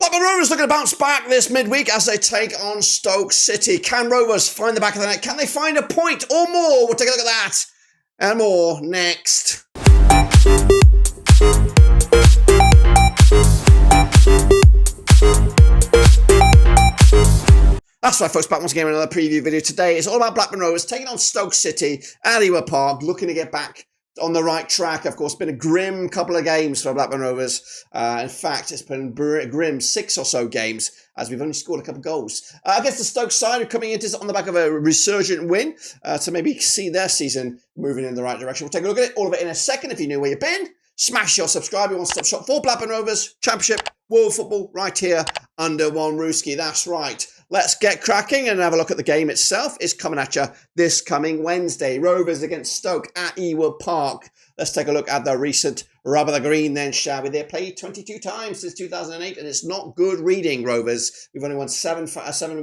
Blackburn Rovers looking to bounce back this midweek as they take on Stoke City. Can Rovers find the back of the net? Can they find a point or more? We'll take a look at that and more next. That's right, folks, back once again with another preview video. Today it's all about Blackburn Rovers taking on Stoke City at Ewood Park, looking to get back on the right track. Of course, been a grim couple of games for Blackburn Rovers. In fact, it's been a grim 6 or so games as we've only scored a couple of goals. Against the Stoke side, who coming into on the back of a resurgent win to maybe see their season moving in the right direction. We'll take a look at it, all of it in a second. If you knew where you've been, smash your subscribe, your one-stop shop for Blackburn Rovers, Championship, World Football, right here under one rooski. That's right. Let's get cracking and have a look at the game itself. It's coming at you this coming Wednesday. Rovers against Stoke at Ewood Park. Let's take a look at the recent rub of the green then, shall we? They've played 22 times since 2008, and it's not good reading, Rovers. We've only won 7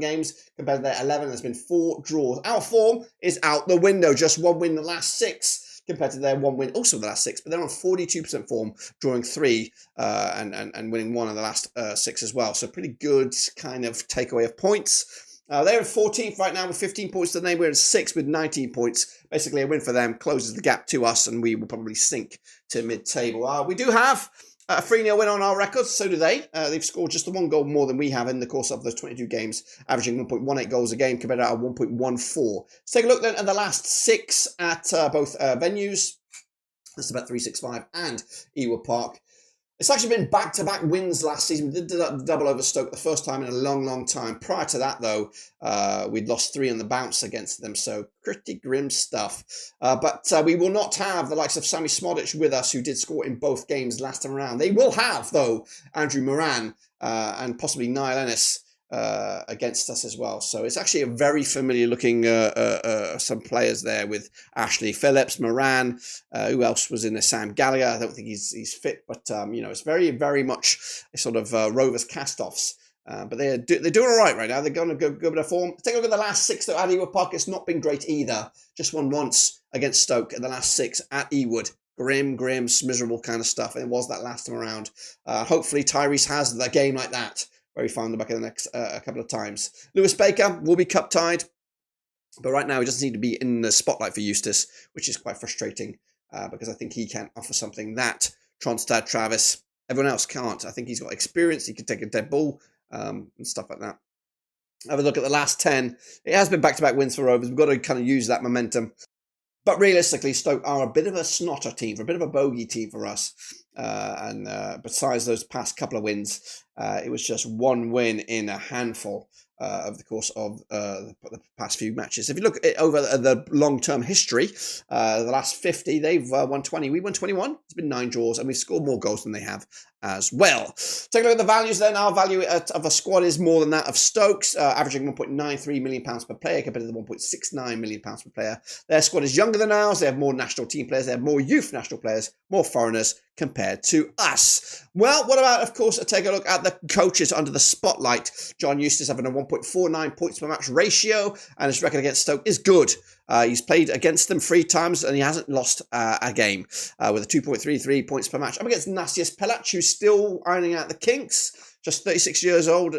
games compared to their 11. There's been 4 draws. Our form is out the window. Just 1 win the last 6. Compared to their 1 win, also the last 6, but they're on 42% form, drawing 3 and winning 1 of the last 6 as well. So pretty good kind of takeaway of points. They're in 14th right now with 15 points to the name. We're in 6th with 19 points. Basically, a win for them closes the gap to us, and we will probably sink to mid-table. We do have a 3-0 win on our records, so do they. They've scored just the 1 goal more than we have in the course of those 22 games, averaging 1.18 goals a game compared to our 1.14. Let's take a look then at the last 6 at both venues. That's about 365 and Ewood Park. It's actually been back-to-back wins last season. We did double over Stoke the first time in a long, long time. Prior to that, though, we'd lost 3 on the bounce against them, so pretty grim stuff. But we will not have the likes of Sammy Smodic with us, who did score in both games last time around. They will have, though, Andrew Moran and possibly Niall Ennis against us as well. So it's actually a very familiar looking some players there with Ashley Phillips, Moran, who else was in there? Sam Gallagher. I don't think he's fit, but you know, it's very, very much a sort of Rovers cast-offs. But they're doing all right now. They're going to go good with their form. Take a look at the last 6 though at Ewood Park. It's not been great either. Just won once against Stoke in the last 6 at Ewood. Grim, miserable kind of stuff. And it was that last time around. Hopefully Tyrese has a game like that, where we found him back in the next couple of times. Lewis Baker will be cup tied, but right now he doesn't seem to be in the spotlight for Eustace, which is quite frustrating because I think he can offer something that Tronstad, Travis, everyone else can't. I think he's got experience. He could take a dead ball and stuff like that. Have a look at the last 10. It has been back-to-back wins for Rovers. We've got to kind of use that momentum. But realistically, Stoke are a bit of a snotter team, a bit of a bogey team for us. And besides those past couple of wins, it was just 1 win in a handful over the course of the past few matches. If you look at over the long-term history, the last 50, they've won 20. We won 21. It's been 9 draws, and we've scored more goals than they have as well. Take a look at the values then. Our value of a squad is more than that of Stoke's, averaging £1.93 million per player compared to the £1.69 million per player. Their squad is younger than ours. They have more national team players. They have more youth national players, more foreigners compared to us. Well, what about, of course, take a look at the coaches under the spotlight. John Eustace having a 1.49 points per match ratio, and his record against Stoke is good. He's played against them 3 times, and he hasn't lost a game with a 2.33 points per match. Up against Nasius Pelac, who's still ironing out the kinks, just 36 years old,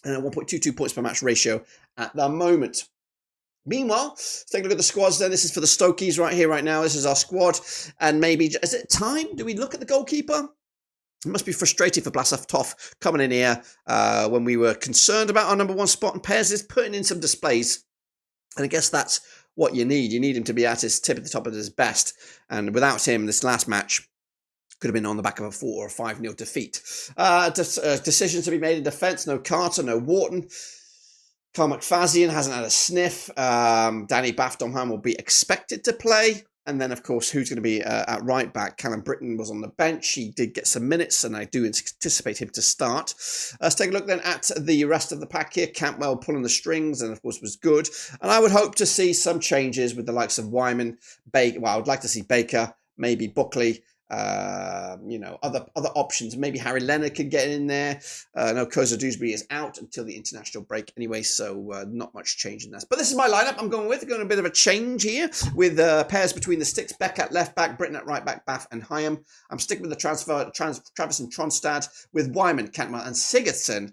and a 1.22 points per match ratio at the moment. Meanwhile, let's take a look at the squads then. This is for the Stokies right here, right now. This is our squad. And maybe, is it time? Do we look at the goalkeeper? It must be frustrating for Blasov Toff coming in here when we were concerned about our number 1 spot. And Pairs is putting in some displays. And I guess that's what you need. You need him to be at his tip at the top of his best. And without him, this last match could have been on the back of a 4 or 5-0 defeat. Decisions to be made in defence. No Carter, no Wharton. Carl McFadzean hasn't had a sniff. Danny Bafdomham will be expected to play. And then, of course, who's going to be at right back? Callum Britton was on the bench. He did get some minutes, and I do anticipate him to start. Let's take a look then at the rest of the pack here. Campbell pulling the strings, and of course was good. And I would hope to see some changes with the likes of Wyman, Baker. Well, I would like to see Baker, maybe Buckley, other options. Maybe Harry Leonard could get in there. No, Koza Dewsbury is out until the international break anyway, so not much change in that. But this is my lineup I'm going with. Going a bit of a change here with pairs between the sticks, Beck at left back, Britton at right back, Bath and Hyam. I'm sticking with the transfer, Travis and Tronstad with Wyman, Cantwell and Sigurdsson.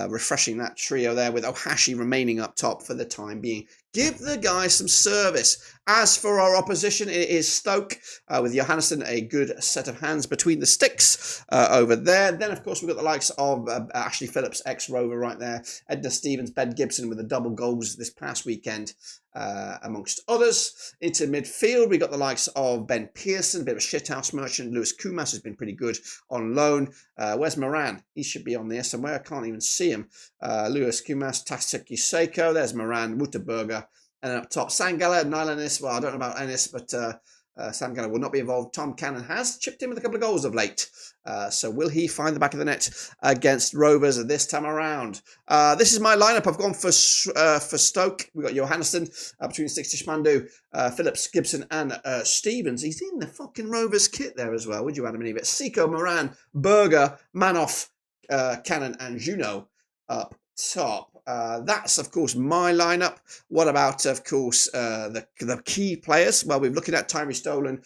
Refreshing that trio there with Ohashi remaining up top for the time being. Give the guys some service. As for our opposition, it is Stoke with Johannesson, a good set of hands between the sticks over there. Then, of course, we've got the likes of Ashley Phillips, ex-Rover right there. Edna Stevens, Ben Gibson with the double goals this past weekend, amongst others. Into midfield, we got the likes of Ben Pearson, a bit of a shithouse merchant. Lewis Kumas has been pretty good on loan. Where's Moran? He should be on there somewhere. I can't even see him. Lewis Kumas, Taseki Seiko. There's Moran, Wutterberger. And up top, Sangala, Niall Ennis. Well, I don't know about Ennis, but Sangala will not be involved. Tom Cannon has chipped in with a couple of goals of late. So will he find the back of the net against Rovers this time around? This is my lineup. I've gone for Stoke. We've got Johannesson between Six Tishmandu, Phillips, Gibson and Stevens. He's in the fucking Rovers kit there as well. Would you, Adam and Eve? Seiko, Moran, Berger, Manoff, Cannon and Juno up top. That's, of course, my lineup. What about, of course, the key players? Well, we're looking at Tyree Stolen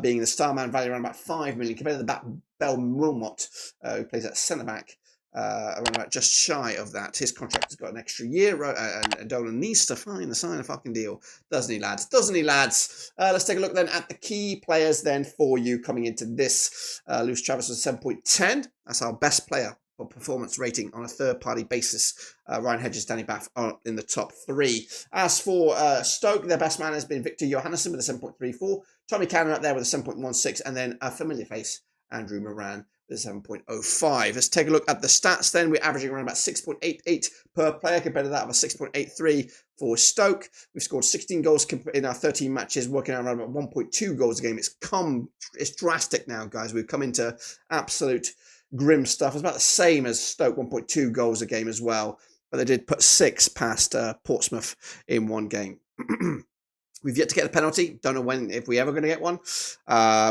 being the star man, value around about 5 million, compared to the back Bell Wilmot, who plays at centre-back, around about just shy of that. His contract has got an extra year, and Dolan needs to sign a fucking deal. Doesn't he, lads? Doesn't he, lads? Let's take a look then at the key players then for you coming into this. Lewis Travis was 7.10. That's our best player performance rating on a third-party basis. Ryan Hedges, Danny Bath are in the top 3. As for Stoke, their best man has been Victor Johannesson with a 7.34. Tommy Cannon up there with a 7.16, and then a familiar face, Andrew Moran, with a 7.05. Let's take a look at the stats then. We're averaging around about 6.88 per player compared to that of a 6.83 for Stoke. We've scored 16 goals in our 13 matches, working out around about 1.2 goals a game. It's drastic now, guys. We've come into absolute grim stuff. It's about the same as Stoke, 1.2 goals a game as well, but they did put 6 past Portsmouth in one game. We've yet to get a penalty. Don't know if we're ever going to get one.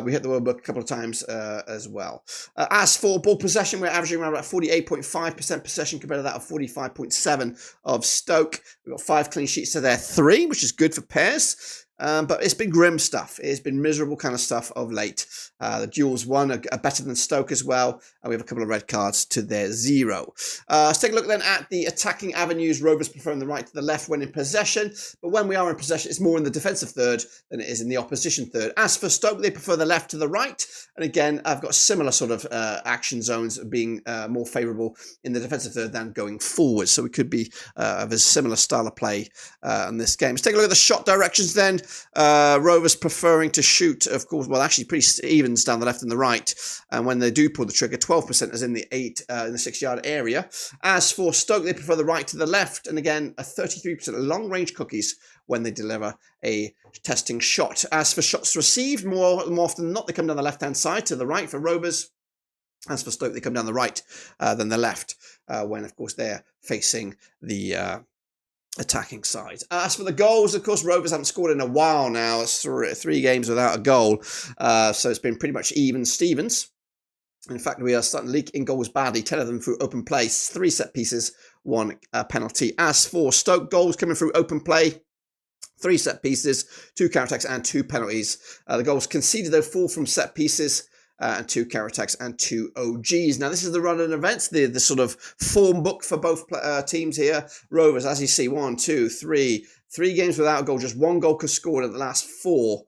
We hit the World Book a couple of times as well. As for ball possession, we're averaging around about 48.5% possession compared to that of 45.7% of Stoke. We've got 5 clean sheets to their 3, which is good for pairs. But it's been grim stuff. It's been miserable kind of stuff of late. The duels won are better than Stoke as well. And we have a couple of red cards to their 0. Let's take a look then at the attacking avenues. Rovers preferring the right to the left when in possession. But when we are in possession, it's more in the defensive third than it is in the opposition third. As for Stoke, they prefer the left to the right. And again, I've got similar sort of action zones being more favourable in the defensive third than going forward. So we could be of a similar style of play in this game. Let's take a look at the shot directions then. Rovers preferring to shoot, of course, well, actually pretty evens down the left and the right. And when they do pull the trigger, 12% is in the 6-yard area. As for Stoke, they prefer the right to the left. And again, a 33% long-range cookies when they deliver a testing shot. As for shots received, more often than not, they come down the left-hand side to the right for Rovers. As for Stoke, they come down the right than the left when, of course, they're facing the attacking side. As for the goals, of course, Rovers haven't scored in a while now. It's 3 games without a goal. So it's been pretty much even Stevens. In fact, we are starting to leak in goals badly. 10 of them through open play, 3 set pieces, 1 penalty. As for Stoke, goals coming through open play, 3 set pieces, 2 counter-attacks and 2 penalties. The goals conceded, though, 4 from set pieces, and 2 counter-attacks and 2 OGs. Now, this is the run of events, the sort of form book for both teams here. Rovers, as you see, 1, 2, 3 games without a goal, just 1 goal scored in the last 4.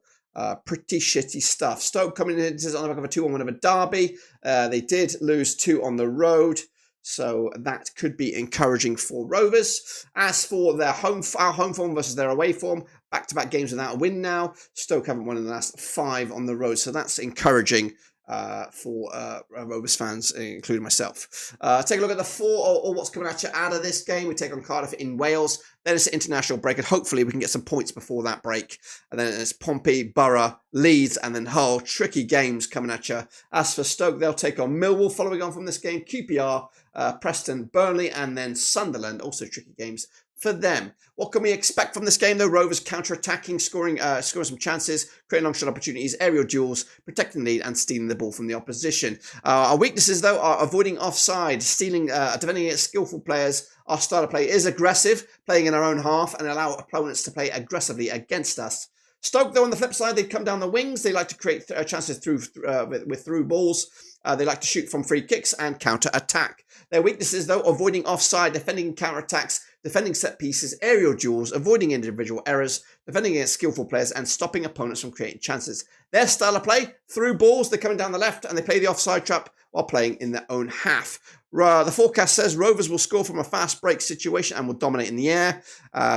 Pretty shitty stuff. Stoke coming in on the back of a 2-1 win over Derby. They did lose 2 on the road, so that could be encouraging for Rovers. As for our home form versus their away form, back-to-back games without a win now. Stoke haven't won in the last 5 on the road, so that's encouraging for Rovers fans, including myself. Take a look at the 4 or what's coming at you out of this game. We take on Cardiff in Wales. Then it's an international break, and hopefully we can get some points before that break. And then it's Pompey, Borough, Leeds, and then Hull. Tricky games coming at you. As for Stoke, they'll take on Millwall following on from this game, QPR, Preston, Burnley, and then Sunderland. Also tricky games for them. What can we expect from this game, though? Rovers counter-attacking, scoring some chances, creating long shot opportunities, aerial duels, protecting the lead, and stealing the ball from the opposition. Our weaknesses, though, are avoiding offside, stealing, defending against skillful players. Our style of play is aggressive, playing in our own half, and allow opponents to play aggressively against us. Stoke, though, on the flip side, they come down the wings. They like to create chances with through balls. They like to shoot from free kicks and counter-attack. Their weaknesses, though, avoiding offside, defending counter-attacks, defending set pieces, aerial duels, avoiding individual errors, defending against skillful players, and stopping opponents from creating chances. Their style of play, through balls, they're coming down the left, and they play the offside trap while playing in their own half. The forecast says Rovers will score from a fast break situation and will dominate in the air.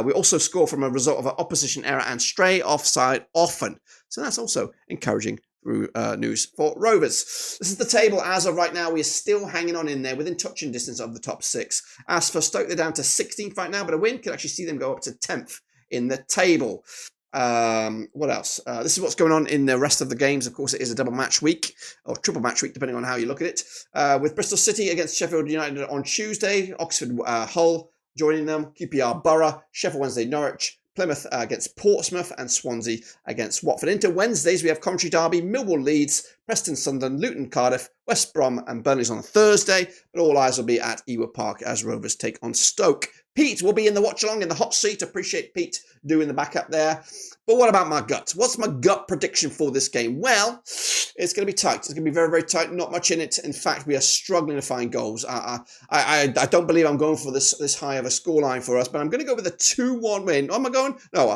We also score from a result of an opposition error and stray offside often. So that's also encouraging news for Rovers. This is the table as of right now. We are still hanging on in there within touching distance of the top 6. As for Stoke, they're down to 16th right now, but a win could actually see them go up to 10th in the table. What else? This is what's going on in the rest of the games. Of course, it is a double match week, or triple match week, depending on how you look at it. With Bristol City against Sheffield United on Tuesday, Oxford Hull joining them, QPR Borough, Sheffield Wednesday Norwich, Plymouth against Portsmouth, and Swansea against Watford. Into Wednesdays, we have Coventry Derby, Millwall Leeds, Preston Sunderland, Luton Cardiff, West Brom and Burnley's on Thursday, but all eyes will be at Ewood Park as Rovers take on Stoke. Pete will be in the watch-along in the hot seat. Appreciate Pete doing the backup there. But what about my gut? What's my gut prediction for this game? Well, it's going to be tight. It's going to be very, very tight. Not much in it. In fact, we are struggling to find goals. I don't believe I'm going for this high of a scoreline for us, but I'm going to go with a 2-1 win. Oh, am I going? No,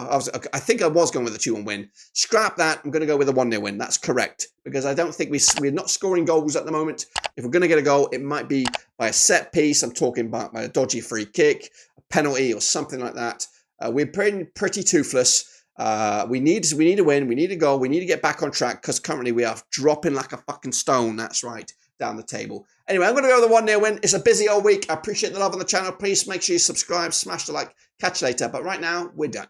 I think I was going with a 2-1 win. Scrap that. I'm going to go with a 1-0 win. That's correct, because I don't think we're not scoring goals at the moment. If we're going to get a goal, it might be by a set piece. I'm talking about by a dodgy free kick, a penalty, or something like that. We're pretty toothless. We need a win. We need a goal. We need to get back on track, because currently we are dropping like a fucking stone. That's right, down the table. Anyway, I'm going to go with a 1-0 win. It's a busy old week. I appreciate the love on the channel. Please make sure you subscribe, smash the like. Catch you later. But right now, we're done.